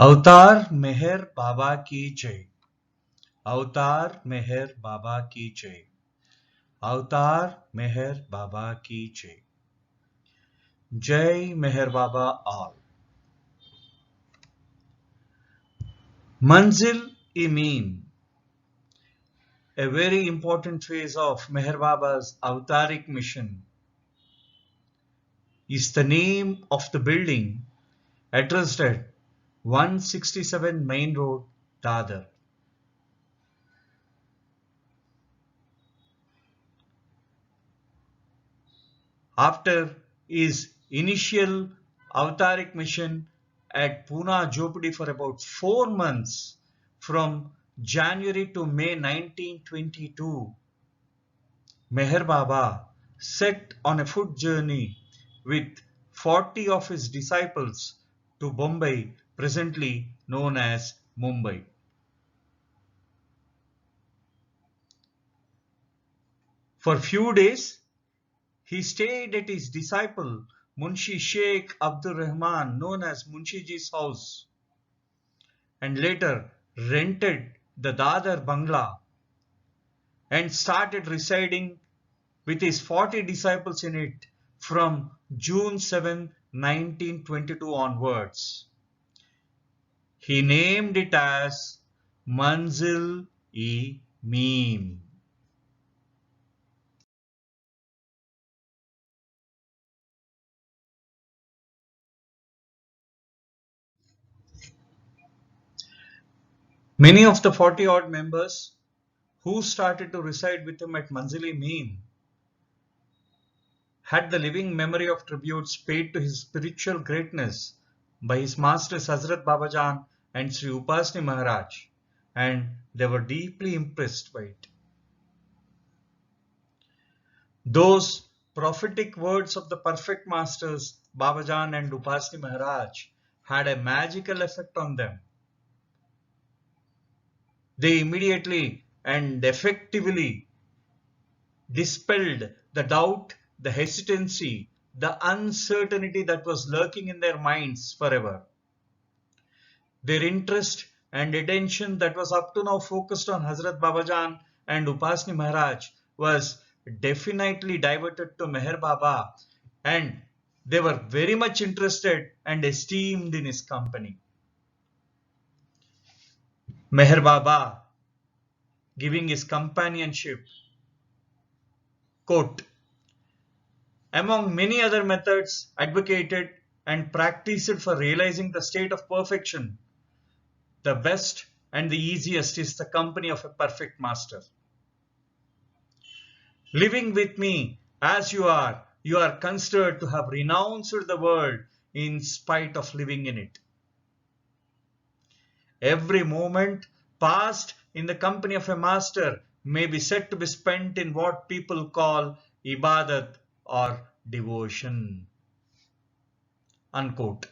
अवतार मेहर बाबा की जय। अवतार मेहर बाबा की जय। अवतार मेहर बाबा की जय। जय मेहर बाबा all. Manzil-e-Meem, a very important phase of Meher Baba's Avataric mission, is the name of the building addressed at 167 Main Road, Dadar. After his initial Avataric mission at Pune Jhopadi for about 4 months from January to May 1922, Meher Baba set on a foot journey with 40 of his disciples to Bombay, presently known as Mumbai. For few days, he stayed at his disciple Munshi Sheikh Abdul Rahman, known as Munshiji's house, and later rented the Dadar bungalow and started residing with his 40 disciples in it from June 7, 1922 onwards. He named it as Manzil-e-Meem. Many of the 40 odd members who started to reside with him at Manzil-e-Meem had the living memory of tributes paid to his spiritual greatness by his masters Hazrat Babajan and Sri Upasni Maharaj, and they were deeply impressed by it. Those prophetic words of the perfect masters Babajan and Upasni Maharaj had a magical effect on them. They immediately and effectively dispelled the doubt, the hesitancy, the uncertainty that was lurking in their minds forever. Their interest and attention that was up to now focused on Hazrat Babajan and Upasni Maharaj was definitely diverted to Meher Baba, and they were very much interested and esteemed in his company. Meher Baba giving his companionship, quote, among many other methods advocated and practiced for realizing the state of perfection, the best and the easiest is the company of a perfect master. Living with me as you are considered to have renounced the world in spite of living in it. Every moment passed in the company of a master may be said to be spent in what people call ibadat or devotion. Unquote.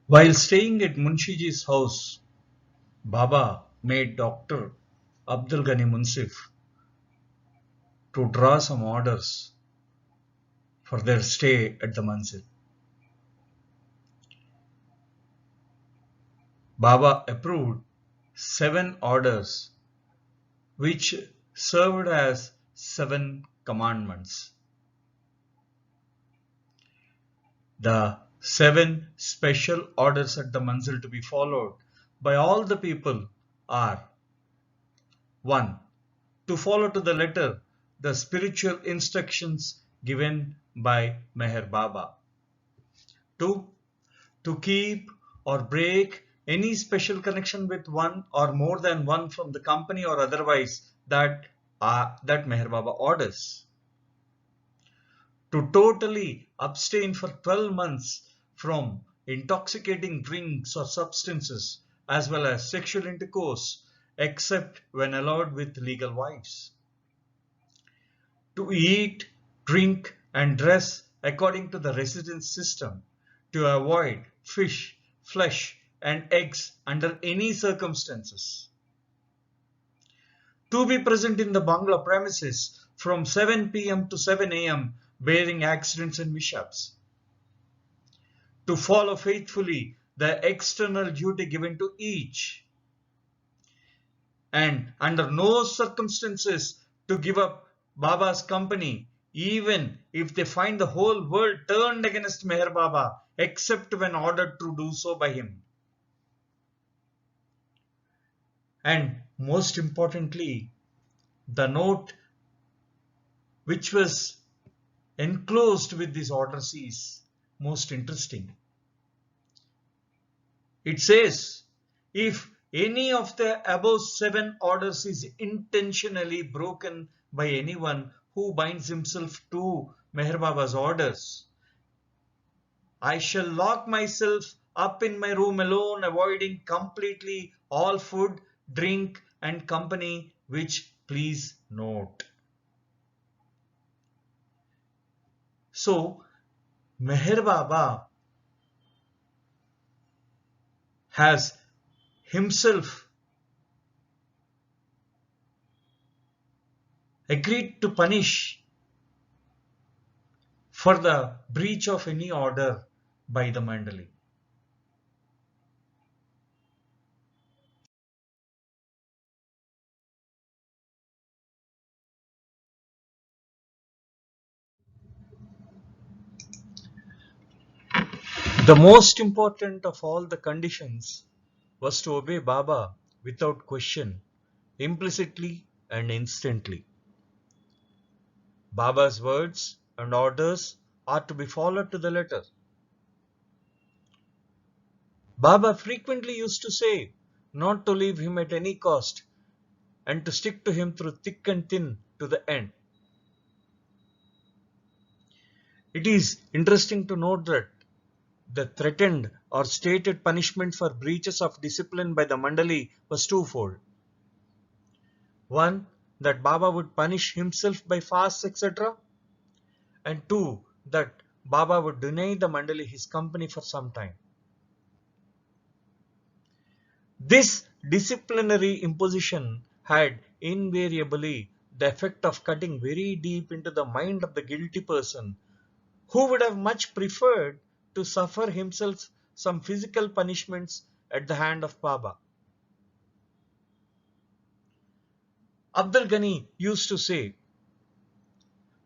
While staying at Munshiji's house, Baba made Dr. Abdul Ghani Munsif to draw some orders for their stay at the Manzil. Baba approved 7 orders which served as 7 commandments. The 7 special orders at the Manzil to be followed by all the people are: 1. To follow to the letter the spiritual instructions given by Meher Baba. 2. To keep or break any special connection with one or more than one from the company or otherwise that Meher Baba orders. To totally abstain for 12 months from intoxicating drinks or substances as well as sexual intercourse except when allowed with legal wives. To eat, drink and dress according to the residence system, to avoid fish, flesh and eggs under any circumstances. to be present in the bungalow premises from 7 p.m. to 7 a.m., bearing accidents and mishaps, to follow faithfully the external duty given to each, and under no circumstances to give up Baba's company, even if they find the whole world turned against Meher Baba, except when ordered to do so by him. And most importantly, the note which was enclosed with these orders is most interesting. It says, if any of the above 7 orders is intentionally broken by anyone who binds himself to Meher Baba's orders, I shall lock myself up in my room alone, avoiding completely all food, drink and company, which please note. So, Meher Baba has himself agreed to punish for the breach of any order by the Mandali. The most important of all the conditions was to obey Baba without question, implicitly and instantly. Baba's words and orders are to be followed to the letter. Baba frequently used to say not to leave him at any cost and to stick to him through thick and thin to the end. It is interesting to note that the threatened or stated punishment for breaches of discipline by the Mandali was twofold. One, that Baba would punish himself by fasts, etc. And two, that Baba would deny the Mandali his company for some time. This disciplinary imposition had invariably the effect of cutting very deep into the mind of the guilty person, who would have much preferred to suffer himself some physical punishments at the hand of Baba. Abdul Ghani used to say,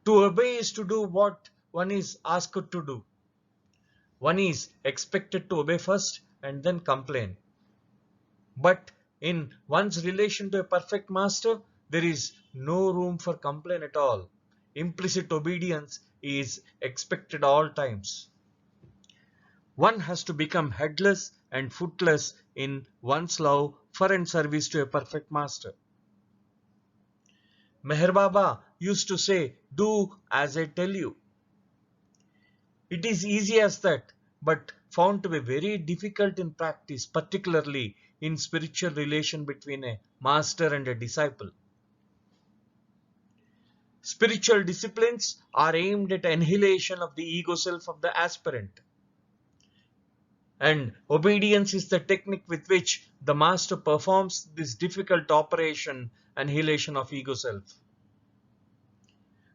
to obey is to do what one is asked to do. One is expected to obey first and then complain. But in one's relation to a perfect master, there is no room for complaint at all. Implicit obedience is expected all times. One has to become headless and footless in one's love for and service to a perfect master. Meher Baba used to say, do as I tell you. It is easy as that, but found to be very difficult in practice, particularly in spiritual relation between a master and a disciple. Spiritual disciplines are aimed at annihilation of the ego self of the aspirant. And obedience is the technique with which the master performs this difficult operation, annihilation of ego self.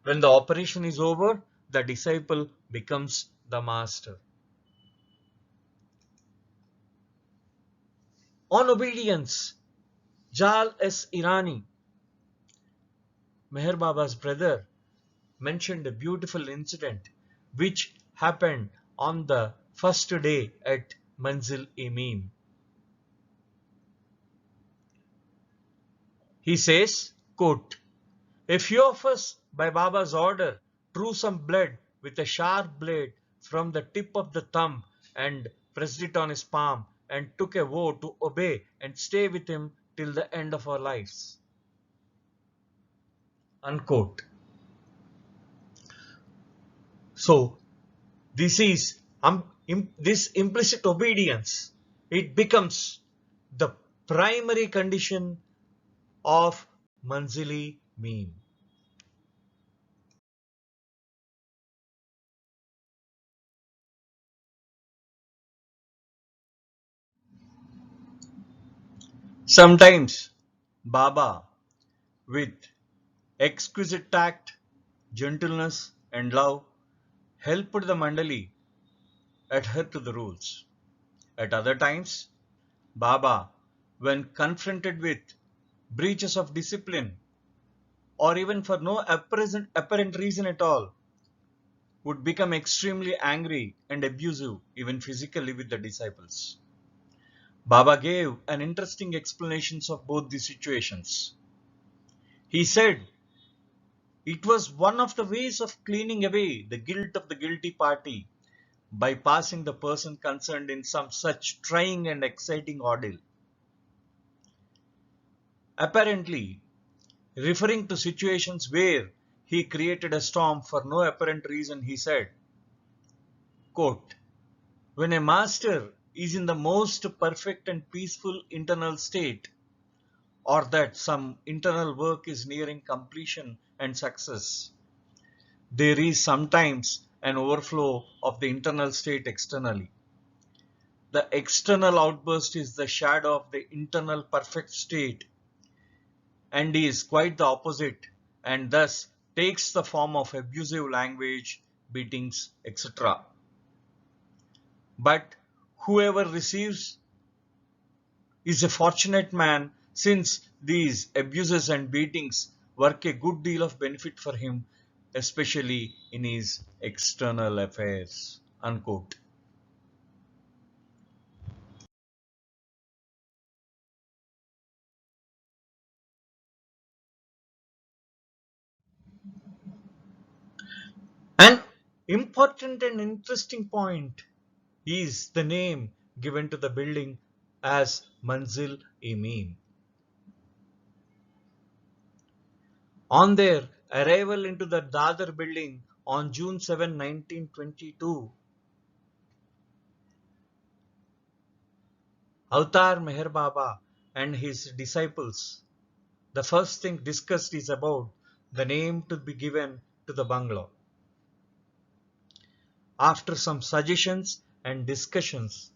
When the operation is over, the disciple becomes the master. On obedience, Jal S. Irani, Meher Baba's brother, mentioned a beautiful incident which happened on the first day at Manzil-e-Meem. He says, quote, a few of us, by Baba's order, drew some blood with a sharp blade from the tip of the thumb and pressed it on his palm and took a vow to obey and stay with him till the end of our lives. Unquote. So, this is this implicit obedience. It becomes the primary condition of Manzili-Meem. Sometimes Baba with exquisite tact, gentleness, and love, helped the Mandali adhere to the rules. At other times, Baba, when confronted with breaches of discipline or even for no apparent reason at all, would become extremely angry and abusive, even physically, with the disciples. Baba gave an interesting explanation of both the situations. He said it was one of the ways of cleaning away the guilt of the guilty party by passing the person concerned in some such trying and exciting ordeal. Apparently, referring to situations where he created a storm for no apparent reason, he said, quote, when a master is in the most perfect and peaceful internal state, or that some internal work is nearing completion and success, there is sometimes an overflow of the internal state externally. The external outburst is the shadow of the internal perfect state and is quite the opposite, and thus takes the form of abusive language, beatings, etc. But whoever receives is a fortunate man, since these abuses and beatings work a good deal of benefit for him, especially in his external affairs. Unquote. An important and interesting point is the name given to the building as Manzil-e-Meem. On their arrival into the Dadar building on June 7, 1922, Avatar Meher Baba and his disciples, the first thing discussed is about the name to be given to the bungalow. After some suggestions and discussions,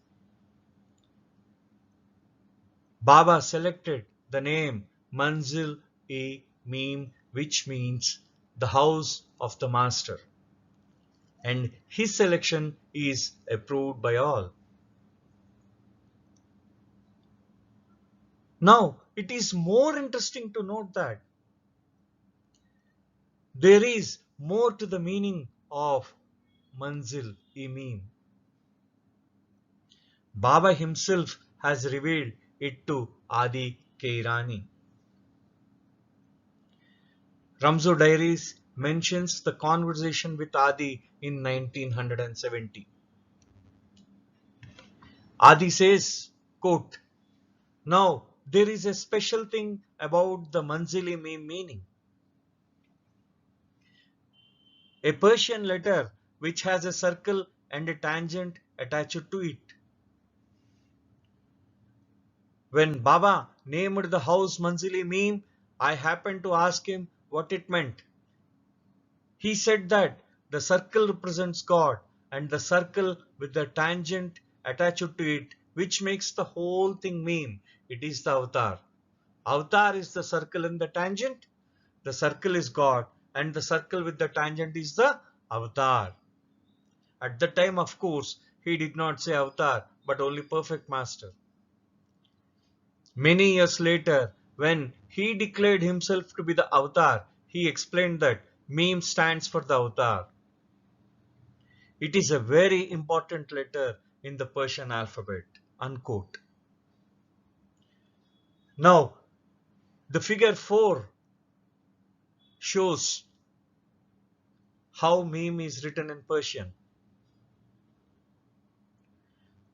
Baba selected the name Manzil-e-Meem, which means the house of the master, and his selection is approved by all. Now, it is more interesting to note that there is more to the meaning of Manzil-e-Meem. Baba himself has revealed it to Adi Keirani. Ramzo Diaries mentions the conversation with Adi in 1970. Adi says, quote, now there is a special thing about the Manzil-e-Meem meaning. A Persian letter which has a circle and a tangent attached to it. When Baba named the house Manzil-e-Meem, I happened to ask him what it meant. He said that the circle represents God and the circle with the tangent attached to it, which makes the whole thing mean it is the avatar. Avatar is the circle and the tangent. The circle is God and the circle with the tangent is the avatar. At the time, of course, he did not say avatar but only perfect master. Many years later, when he declared himself to be the avatar, he explained that Meem stands for the avatar. It is a very important letter in the Persian alphabet. Unquote. Now, the figure 4 shows how Meem is written in Persian.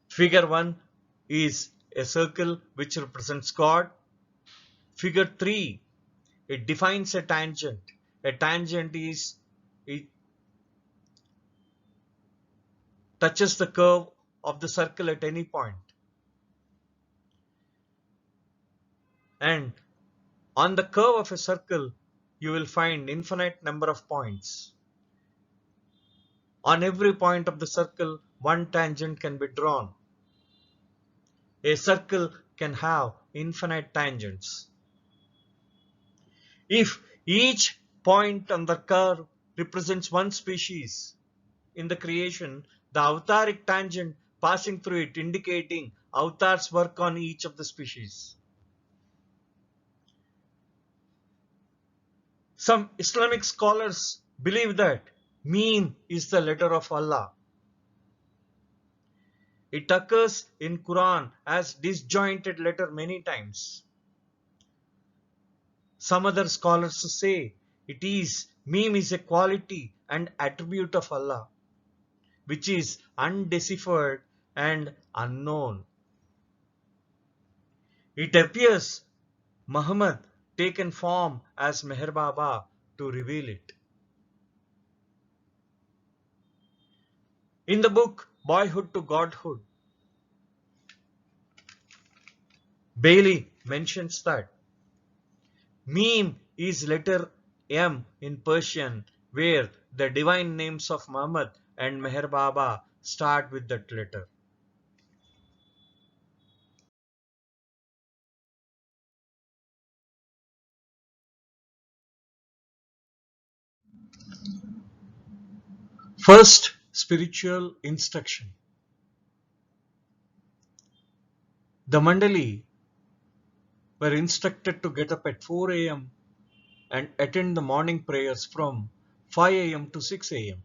Figure 1 is a circle which represents God. Figure 3, it defines a tangent. A tangent is, it touches the curve of the circle at any point. And on the curve of a circle, you will find infinite number of points. On every point of the circle, one tangent can be drawn. A circle can have infinite tangents. If each point on the curve represents one species in the creation, the avataric tangent passing through it indicating avatar's work on each of the species. Some Islamic scholars believe that Meem is the letter of Allah. It occurs in Quran as disjointed letter many times. Some other scholars say Meem is a quality and attribute of Allah, which is undeciphered and unknown. It appears Muhammad taken form as Meher Baba to reveal it. In the book Boyhood to Godhood, Bailey mentions that Meem is letter M in Persian, where the divine names of Muhammad and Meher Baba start with that letter. First, spiritual instruction. The Mandali were instructed to get up at 4 a.m. and attend the morning prayers from 5 a.m. to 6 a.m.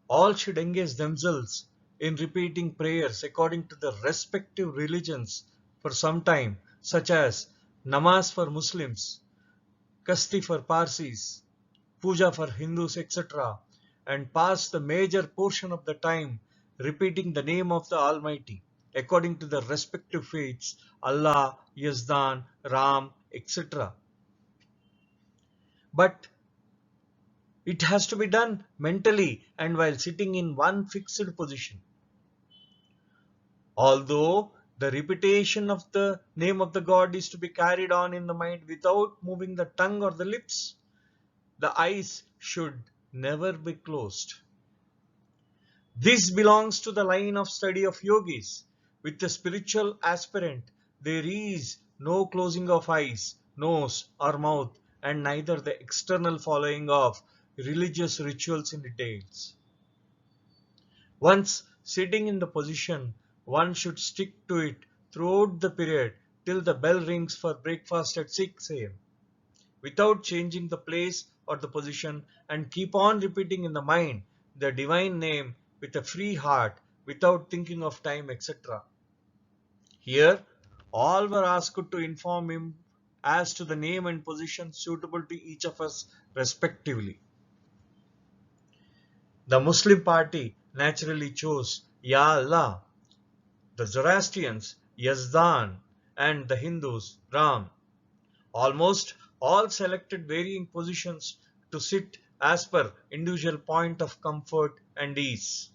All should engage themselves in repeating prayers according to the respective religions for some time, such as namaz for Muslims, kasti for Parsis, puja for Hindus, etc., and pass the major portion of the time repeating the name of the Almighty according to the respective faiths, Allah, Yazdan, Ram, etc. But it has to be done mentally and while sitting in one fixed position. Although the repetition of the name of the God is to be carried on in the mind without moving the tongue or the lips, the eyes should never be closed. This belongs to the line of study of yogis. With the spiritual aspirant, there is no closing of eyes, nose, or mouth, and neither the external following of religious rituals in details. Once sitting in the position, one should stick to it throughout the period till the bell rings for breakfast at 6 a.m. without changing the place or the position, and keep on repeating in the mind the divine name with a free heart without thinking of time, etc. Here, all were asked to inform him as to the name and position suitable to each of us respectively. The Muslim party naturally chose Ya Allah, the Zoroastrians Yazdan, and the Hindus Ram. Almost all selected varying positions to sit as per individual point of comfort and ease.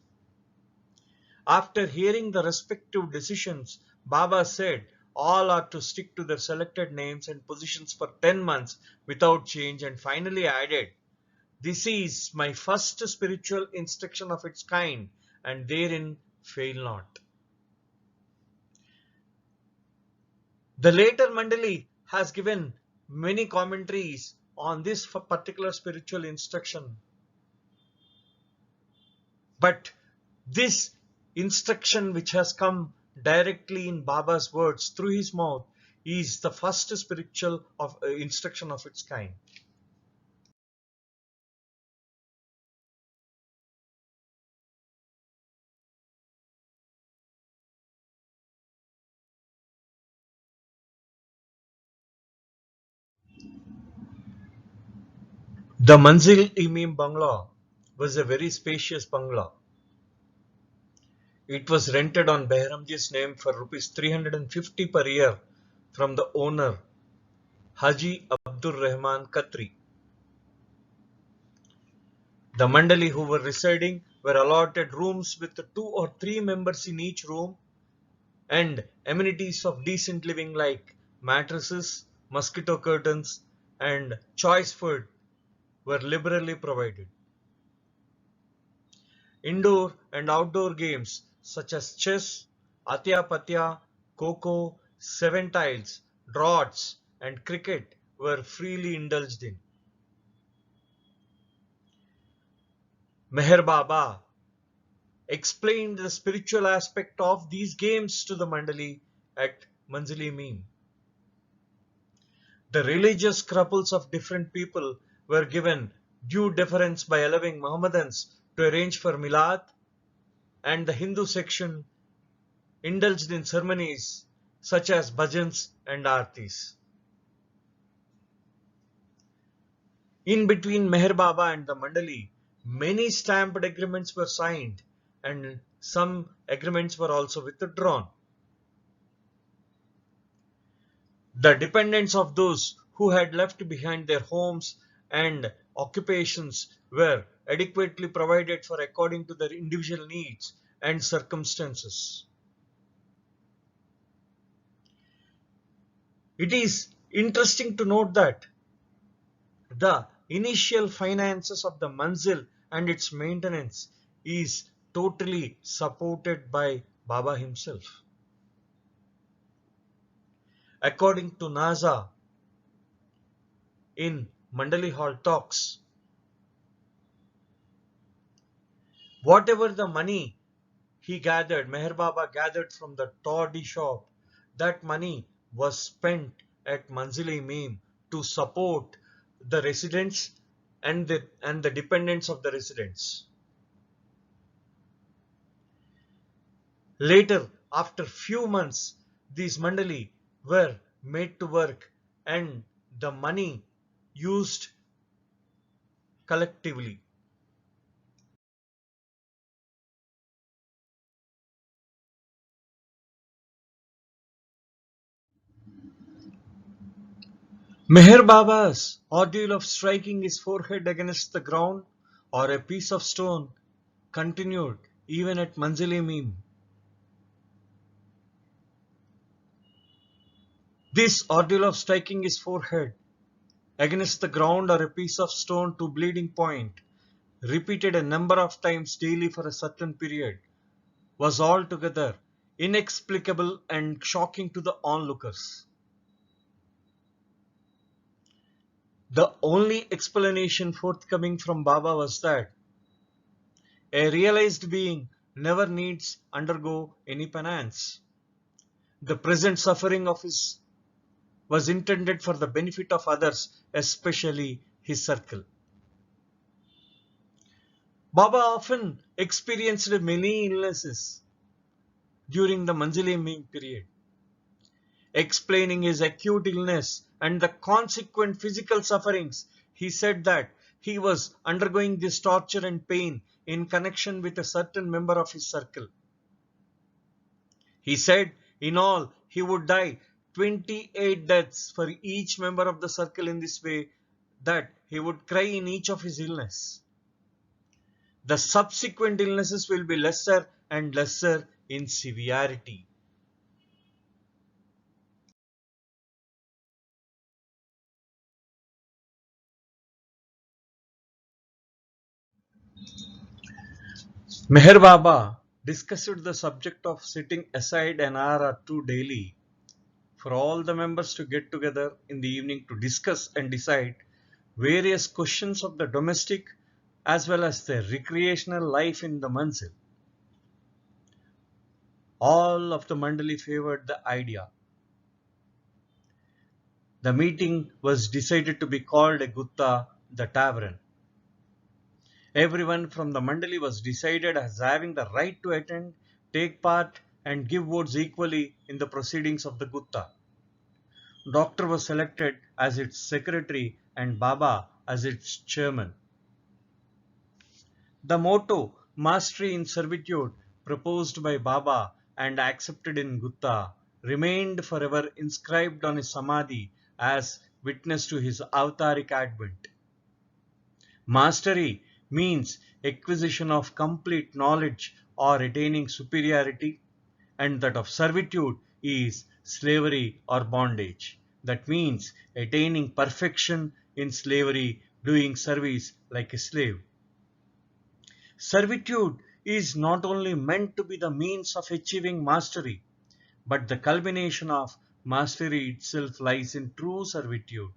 After hearing the respective decisions, Baba said all are to stick to their selected names and positions for 10 months without change, and finally added, "This is my first spiritual instruction of its kind, and therein fail not." The later Mandali has given many commentaries on this particular spiritual instruction. But this instruction, which has come directly in Baba's words through his mouth, is the first spiritual instruction of its kind. The Manzil-e-Meem bungalow was a very spacious bungalow. It was rented on Behramji's name for rupees 350 per year from the owner, Haji Abdur Rahman Khatri. The Mandali who were residing were allotted rooms with 2 or 3 members in each room, and amenities of decent living like mattresses, mosquito curtains, and choice food were liberally provided. Indoor and outdoor games such as chess, atya patya, kho, seven tiles, draughts, and cricket were freely indulged in. Meher Baba explained the spiritual aspect of these games to the Mandali at Manzil-e-Meem. The religious scruples of different people were given due deference by allowing Mohammedans to arrange for Milad, and the Hindu section indulged in ceremonies such as bhajans and artis. In between Meher Baba and the Mandali, many stamped agreements were signed and some agreements were also withdrawn. The dependents of those who had left behind their homes and occupations were adequately provided for according to their individual needs and circumstances. It is interesting to note that the initial finances of the manzil and its maintenance is totally supported by Baba himself. According to NASA, in Mandali Hall talks, whatever the money Meher Baba gathered from the toddy shop, that money was spent at Manzil-e-Meem to support the residents and the dependents of the residents. Later, after few months, these Mandali were made to work and the money used collectively. Meher Baba's ordeal of striking his forehead against the ground or a piece of stone continued even at Manzil-e-Meem. This ordeal of striking his forehead against the ground or a piece of stone to bleeding point, repeated a number of times daily for a certain period, was altogether inexplicable and shocking to the onlookers. The only explanation forthcoming from Baba was that a realized being never needs undergo any penance. The present suffering of his was intended for the benefit of others, especially his circle. Baba often experienced many illnesses during the Manzil-e-Meem period. Explaining his acute illness and the consequent physical sufferings, he said that he was undergoing this torture and pain in connection with a certain member of his circle. He said in all he would die 28 deaths for each member of the circle in this way, that he would cry in each of his illness. The subsequent illnesses will be lesser and lesser in severity. Meher Baba discussed the subject of setting aside an hour or two daily for all the members to get together in the evening to discuss and decide various questions of the domestic as well as the recreational life in the manzil. All of the mandali favored the idea. The meeting was decided to be called a Gutta, the tavern. Everyone from the mandali was decided as having the right to attend, take part and give votes equally in the proceedings of the Gutta. Doctor was selected as its secretary and Baba as its chairman. The motto, Mastery in Servitude, proposed by Baba and accepted in Gutta, remained forever inscribed on his samadhi as witness to his avataric advent. Mastery means acquisition of complete knowledge or attaining superiority, and that of servitude is slavery or bondage. That means attaining perfection in slavery, doing service like a slave. Servitude is not only meant to be the means of achieving mastery, but the culmination of mastery itself lies in true servitude.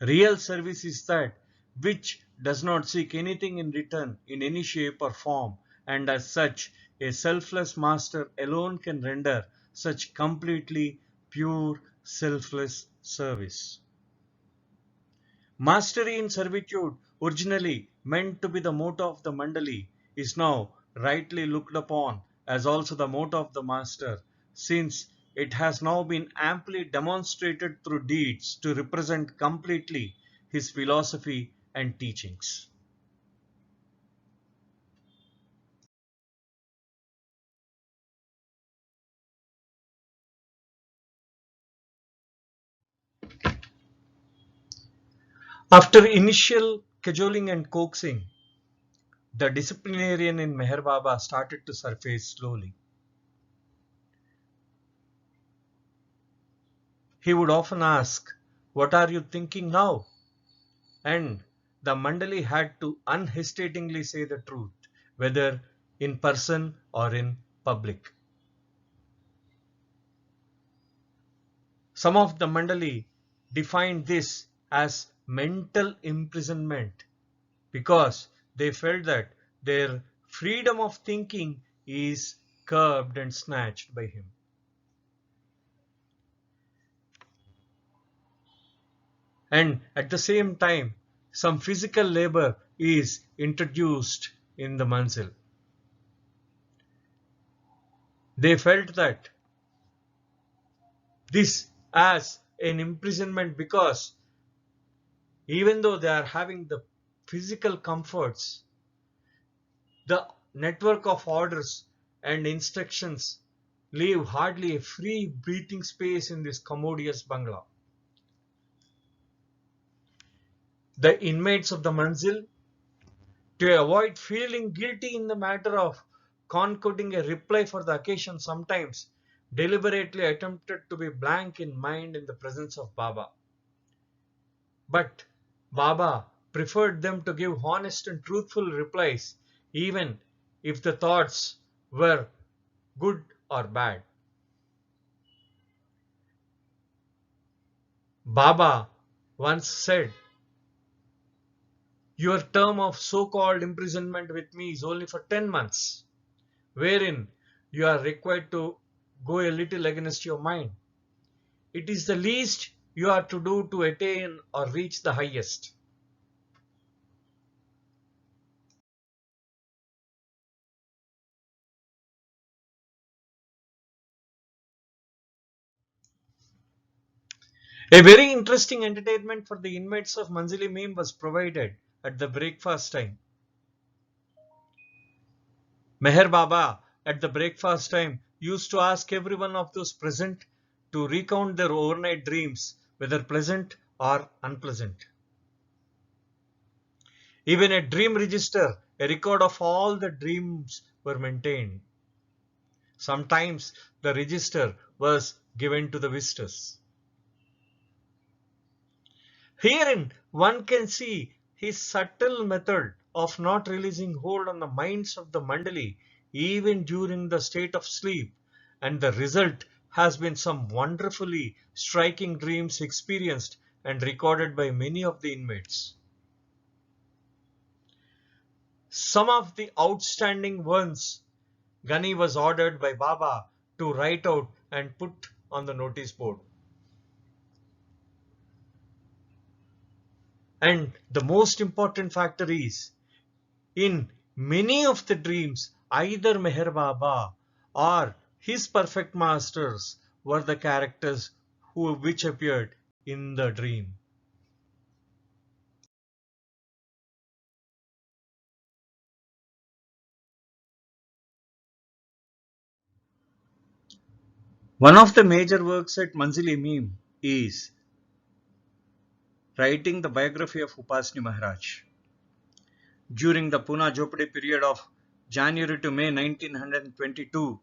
Real service is that which does not seek anything in return in any shape or form, and as such, a selfless master alone can render such completely pure, selfless service. Mastery in servitude, originally meant to be the motto of the Mandali, is now rightly looked upon as also the motto of the Master, since it has now been amply demonstrated through deeds to represent completely his philosophy and teachings. After initial cajoling and coaxing, the disciplinarian in Meher Baba started to surface slowly. He would often ask, "What are you thinking now?" And the Mandali had to unhesitatingly say the truth, whether in person or in public. Some of the Mandali defined this as mental imprisonment because they felt that their freedom of thinking is curbed and snatched by him. And at the same time, some physical labor is introduced in the Manzil. They felt that this as an imprisonment because even though they are having the physical comforts, the network of orders and instructions leave hardly a free breathing space in this commodious bungalow. The inmates of the manzil, to avoid feeling guilty in the matter of concocting a reply for the occasion, sometimes deliberately attempted to be blank in mind in the presence of Baba. But Baba preferred them to give honest and truthful replies, even if the thoughts were good or bad. Baba once said, "Your term of so called imprisonment with me is only for 10 months, wherein you are required to go a little against your mind. It is the least you are to do to attain or reach the highest." A very interesting entertainment for the inmates of Manzil-e-Meem was provided at the breakfast time. Meher Baba, at the breakfast time, used to ask every one of those present to recount their overnight dreams, whether pleasant or unpleasant. Even a dream register, a record of all the dreams, were maintained. Sometimes the register was given to the visitors. Herein one can see his subtle method of not releasing hold on the minds of the Mandali even during the state of sleep, and the result has been some wonderfully striking dreams experienced and recorded by many of the inmates. Some of the outstanding ones Gani was ordered by Baba to write out and put on the notice board. And the most important factor is, in many of the dreams, either Meher Baba or his perfect masters were the characters which appeared in the dream. One of the major works at Manzil-e-Meem is writing the biography of Upasni Maharaj. During the Pune Jhopadi period of January to May 1922,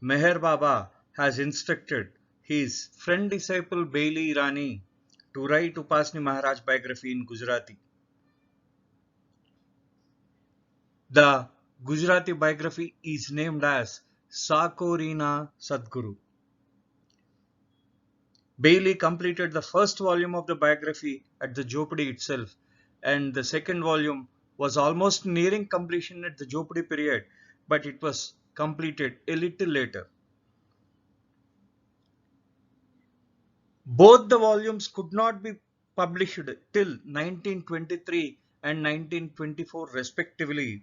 Meher Baba has instructed his friend disciple Bailey Irani to write Upasni Maharaj biography in Gujarati. The Gujarati biography is named as Sakorina Sadguru. Bailey completed the first volume of the biography at the Jopadi itself, and the second volume was almost nearing completion at the Jopadi period, but it was completed a little later. Both the volumes could not be published till 1923 and 1924 respectively,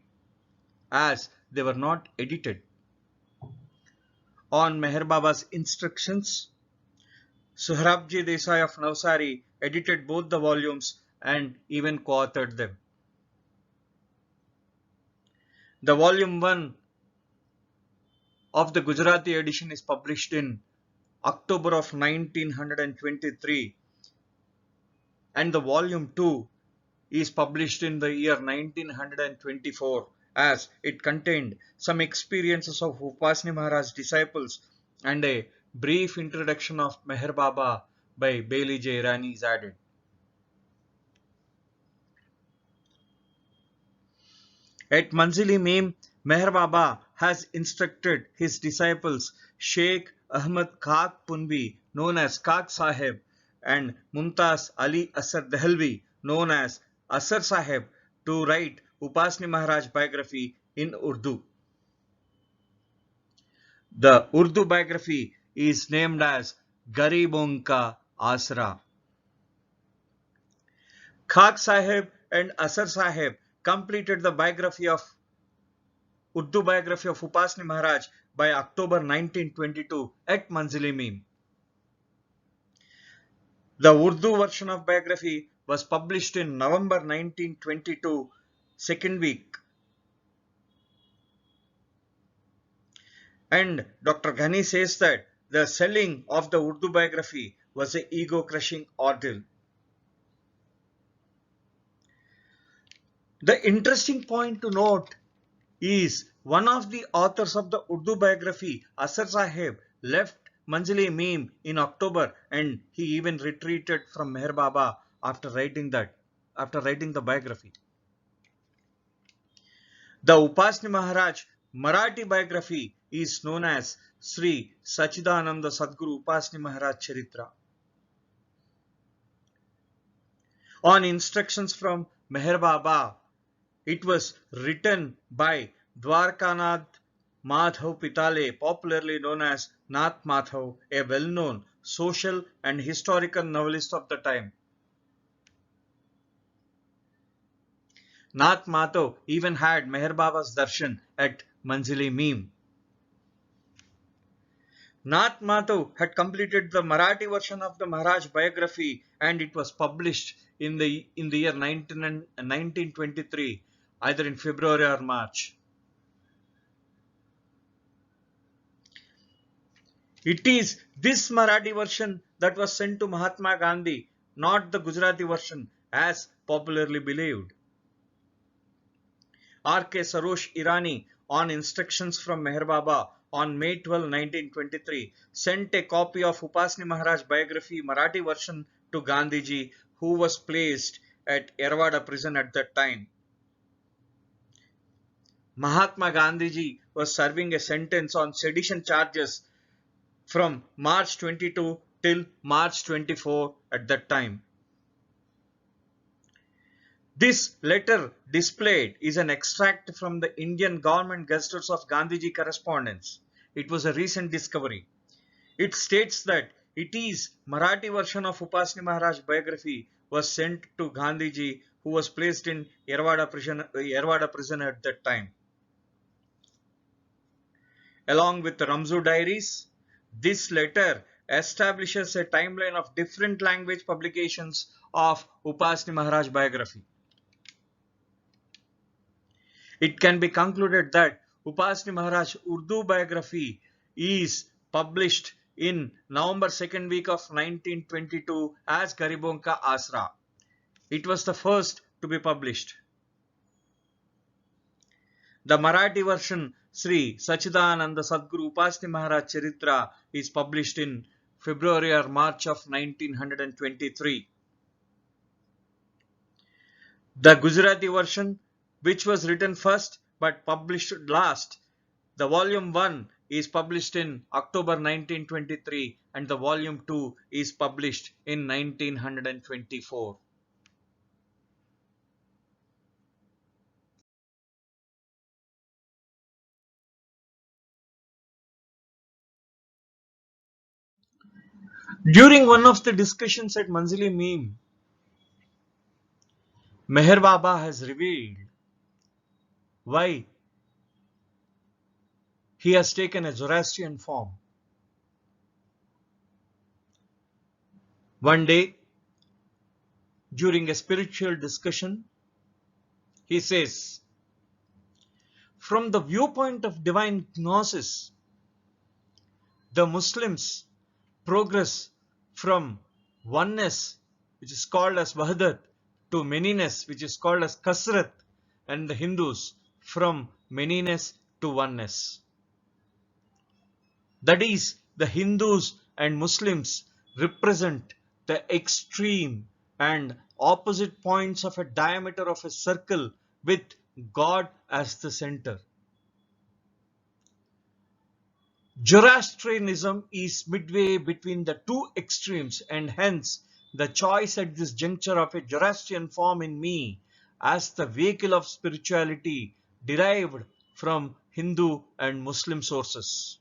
as they were not edited. On Meher Baba's instructions, Sohrabji Desai of Navsari edited both the volumes and even co-authored them. The volume 1 of the Gujarati edition is published in October of 1923, and the volume 2 is published in the year 1924, as it contained some experiences of Upasni Maharaj's disciples and a brief introduction of Meher Baba by Bailey J. Irani is added. At Manzil-e-Meem, Meher Baba has instructed his disciples Sheikh Ahmad Khak Punbi, known as Khak Sahib, and Mumtaz Ali Asar Dehelvi, known as Asar Sahib, to write Upasni Maharaj biography in Urdu. The Urdu biography is named as Garibon Ka Asra. Khak Sahib and Asar Sahib completed the Urdu biography of Upasni Maharaj by October 1922 at Manzil-e-Meem. The Urdu version of biography was published in November 1922, second week. And Dr. Ghani says that the selling of the Urdu biography was an ego-crushing ordeal. The interesting point to note is one of the authors of the Urdu biography, Asar Sahib, left Manzil-e-Meem in October, and he even retreated from Meher Baba after writing the biography. The Upasni Maharaj Marathi biography is known as Sri Sachidananda Sadguru Upasni Maharaj Charitra. On instructions from Meher Baba, it was written by Dwarkanath Madhav Pitale, popularly known as Nath Madhav, a well-known social and historical novelist of the time. Nath Madhav even had Meher Baba's darshan at Manzil-e-Meem. Nath Madhav had completed the Marathi version of the Maharaj biography, and it was published in the year 1923, either in February or March. It is this Marathi version that was sent to Mahatma Gandhi, not the Gujarati version as popularly believed. R.K. Sarosh Irani, on instructions from Meher Baba, on May 12, 1923, sent a copy of Upasni Maharaj biography Marathi version to Gandhiji, who was placed at Yerwada prison at that time. Mahatma Gandhiji was serving a sentence on sedition charges from March 22 till March 24 at that time. This letter displayed is an extract from the Indian government gazettes of Gandhiji correspondence. It was a recent discovery. It states that it is Marathi version of Upasni Maharaj biography was sent to Gandhiji, who was placed in Yerwada prison at that time. Along with the Ramzu diaries, this letter establishes a timeline of different language publications of Upasni Maharaj biography. It can be concluded that Upasni Maharaj Urdu biography is published in November 2nd week of 1922 as Garibon Ka Asra. It was the first to be published. The Marathi version Sri Sachidananda Sadguru Upasni Maharaj Charitra is published in February or March of 1923. The Gujarati version, which was written first but published last, the volume 1 is published in October 1923 and the volume 2 is published in 1924. During one of the discussions at Manzil-e-Meem, Meher Baba has revealed why he has taken a Zoroastrian form. One day, during a spiritual discussion, he says, from the viewpoint of divine gnosis, the Muslims progress from oneness, which is called as Wahdat, to manyness, which is called as Kasrat, and the Hindus from manyness to oneness. That is, the Hindus and Muslims represent the extreme and opposite points of a diameter of a circle with God as the center. Zoroastrianism is midway between the two extremes, and hence the choice at this juncture of a Zoroastrian form in me as the vehicle of spirituality derived from Hindu and Muslim sources.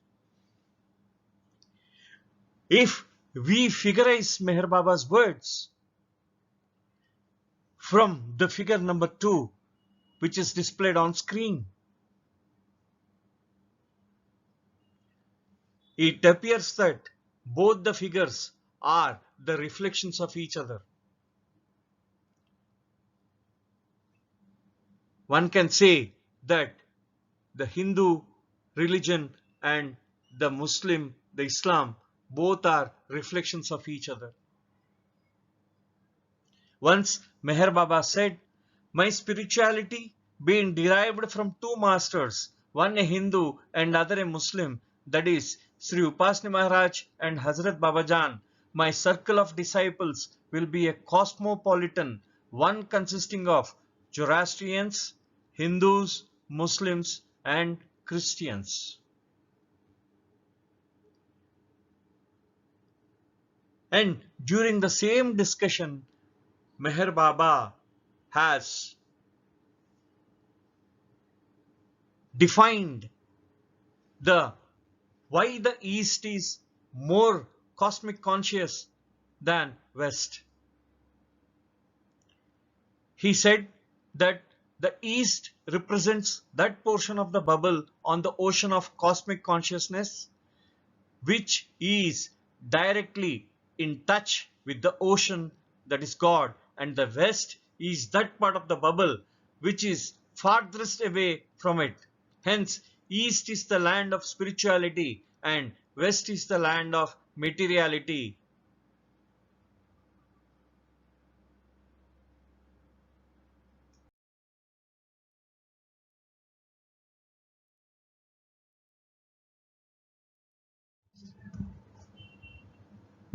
If we figurize Meher Baba's words from the figure number 2, which is displayed on screen, it appears that both the figures are the reflections of each other. One can say that the Hindu religion and the Muslim, the Islam, both are reflections of each other. Once Meher Baba said, my spirituality being derived from two masters, one a Hindu and other a Muslim, that is Sri Upasni Maharaj and Hazrat Babajan, my circle of disciples will be a cosmopolitan, one consisting of Zoroastrians, Hindus, Muslims and Christians. And during the same discussion, Meher Baba has defined the why the East is more cosmic conscious than West. He said that the East represents that portion of the bubble on the ocean of cosmic consciousness which is directly in touch with the ocean, that is God, and the West is that part of the bubble which is farthest away from it. Hence, East is the land of spirituality and West is the land of materiality.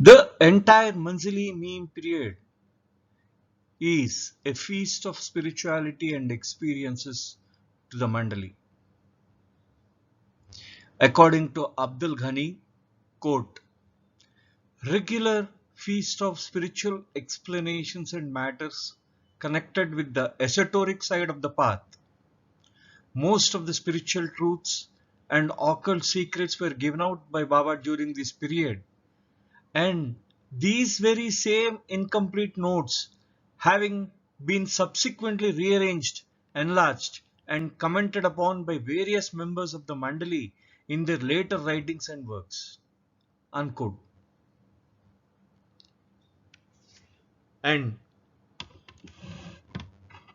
The entire Manzil-e-Meem period is a feast of spirituality and experiences to the Mandali. According to Abdul Ghani, quote, regular feast of spiritual explanations and matters connected with the esoteric side of the path. Most of the spiritual truths and occult secrets were given out by Baba during this period. And these very same incomplete notes having been subsequently rearranged, enlarged and commented upon by various members of the Mandali in their later writings and works. Unquote. And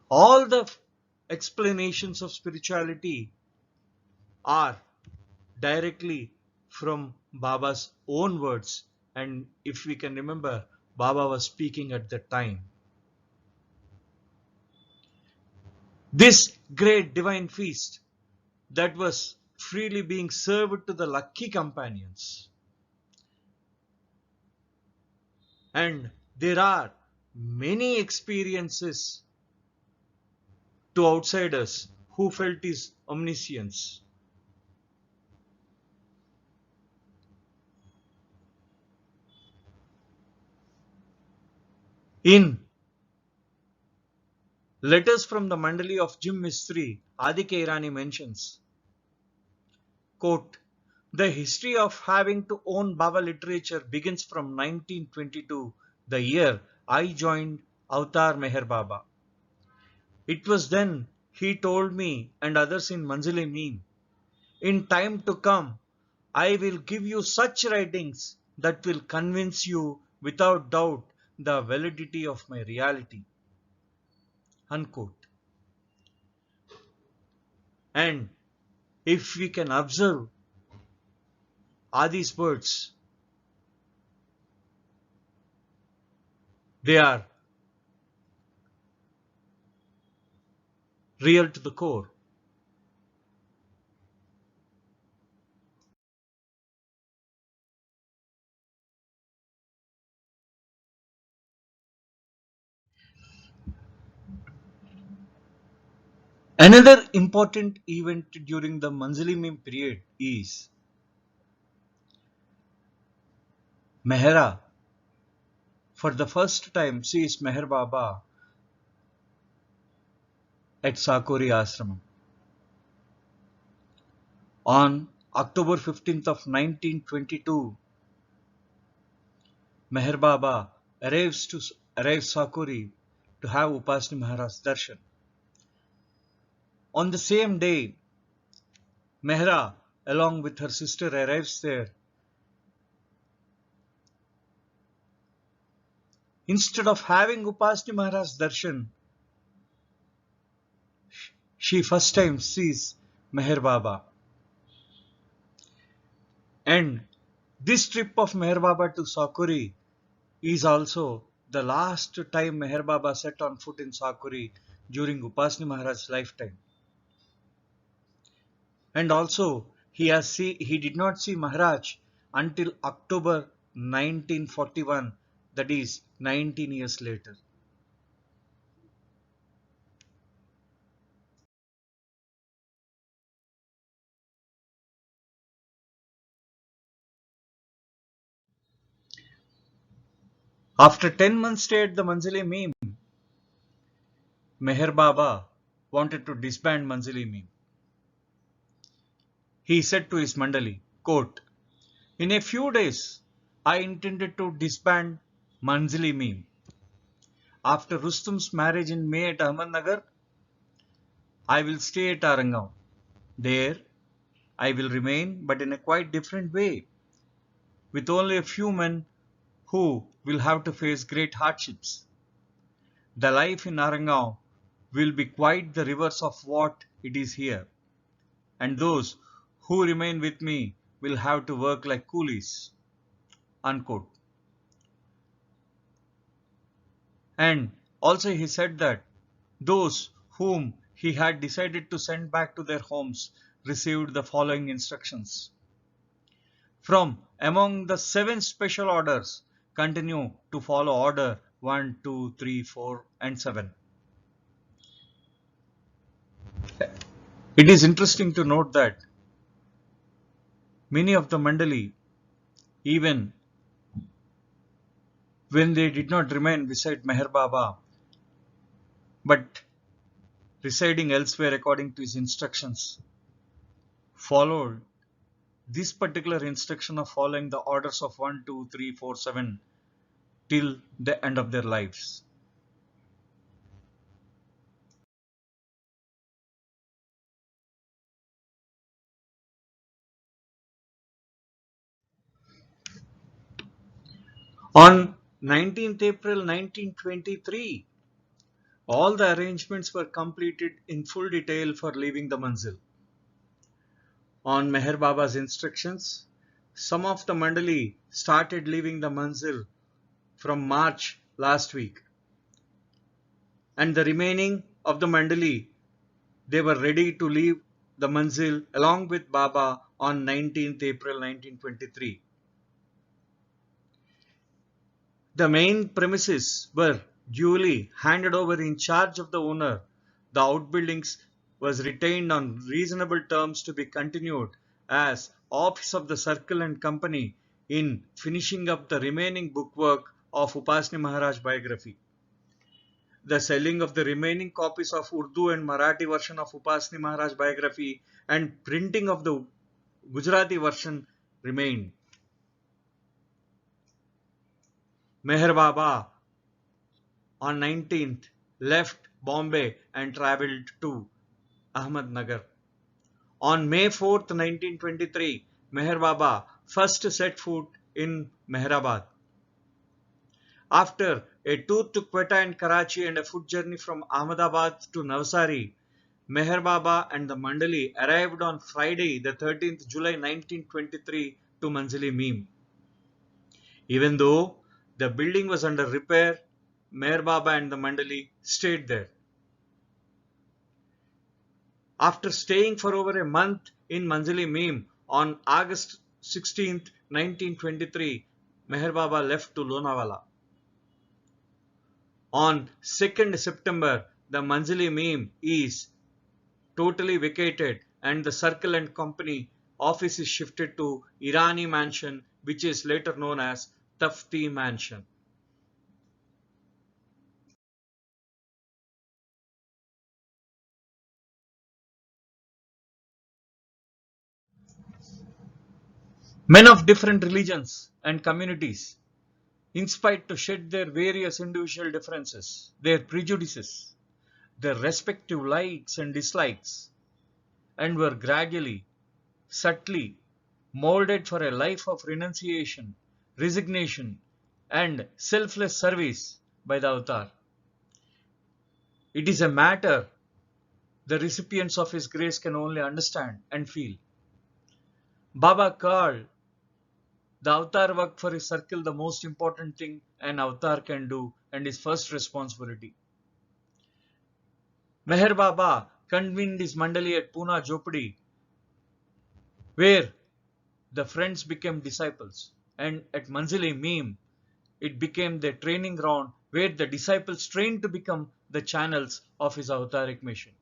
all the explanations of spirituality are directly from Baba's own words. And if we can remember, Baba was speaking at that time. This great divine feast that was freely being served to the lucky companions. And there are many experiences to outsiders who felt his omniscience. In Letters from the Mandali of Jim Mistry, Adike Irani mentions, quote, "The history of having to own Baba literature begins from 1922, the year I joined Avatar Meher Baba. It was then he told me and others in Manzil-e-Meem, in time to come, I will give you such writings that will convince you without doubt the validity of my reality." Unquote. And if we can observe Adi's words, they are real to the core. Another important event during the Manzili-Meem period is Mehra for the first time sees Meher Baba at Sakori Ashram. On October 15th of 1922, Meher Baba arrives Sakori to have Upasni Maharaj's darshan. On the same day, Mehra, along with her sister, arrives there. Instead of having Upasni Maharaj's darshan, she first time sees Meher Baba. And this trip of Meher Baba to Sakori is also the last time Meher Baba set on foot in Sakori during Upasni Maharaj's lifetime. And also he did not see Maharaj until October 1941, that is 19 years later. After 10 months stay at the Manzil-e-Meem, Meher Baba wanted to disband Manzil-e-Meem. He said to his Mandali, quote, "In a few days, I intended to disband Manzil-e-Meem. After Rustum's marriage in May at Ahmednagar, I will stay at Arangaon. There, I will remain, but in a quite different way, with only a few men who will have to face great hardships. The life in Arangaon will be quite the reverse of what it is here, and those who remain with me will have to work like coolies." Unquote. And also he said that those whom he had decided to send back to their homes received the following instructions. From among the 7 special orders, continue to follow order 1, 2, 3, 4 and 7. It is interesting to note that many of the Mandali, even when they did not remain beside Meher Baba, but residing elsewhere according to his instructions, followed this particular instruction of following the orders of 1, 2, 3, 4, 7 till the end of their lives. On 19th April 1923, all the arrangements were completed in full detail for leaving the Manzil. On Meher Baba's instructions, some of the Mandali started leaving the Manzil from March last week, and the remaining of the Mandali, they were ready to leave the Manzil along with Baba on 19th April 1923. The main premises were duly handed over in charge of the owner. The outbuildings was retained on reasonable terms to be continued as office of the circle and company in finishing up the remaining bookwork of Upasni Maharaj biography. the selling of the remaining copies of Urdu and Marathi version of Upasni Maharaj biography and printing of the Gujarati version remained. Meher Baba on 19th left Bombay and travelled to Ahmednagar. On May 4th, 1923, Meher Baba first set foot in Mehrabad. After a tour to Quetta and Karachi and a foot journey from Ahmedabad to Navsari, Meher Baba and the Mandali arrived on Friday, the 13th July 1923 to Manzil-e-Meem. Even though the building was under repair, Meher Baba and the Mandali stayed there. After staying for over a month in Manzil-e-Meem, on August 16, 1923, Meher Baba left to Lonavala. On 2nd September, the Manzil-e-Meem is totally vacated and the Circle and Company office is shifted to Irani Mansion, which is later known as Tafti Mansion. Men of different religions and communities inspired to shed their various individual differences, their prejudices, their respective likes and dislikes, and were gradually, subtly molded for a life of renunciation, resignation, and selfless service by the Avatar. It is a matter the recipients of His grace can only understand and feel. Baba called the Avatar work for his circle the most important thing an Avatar can do and his first responsibility. Meher Baba convened his Mandali at Pune Jopadi, where the friends became disciples, and at Manzil-e-Meem, it became the training ground where the disciples trained to become the channels of his avataric mission.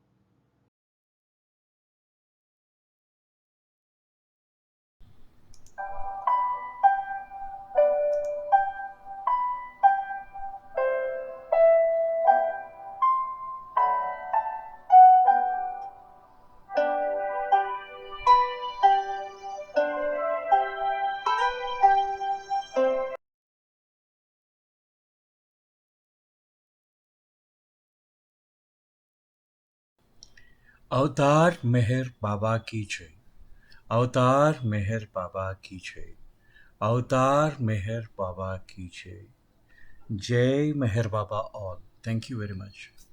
अवतार मेहर बाबा की जय. अवतार मेहर बाबा की जय. अवतार मेहर बाबा की जय. Jai Meher Baba all. Thank you very much.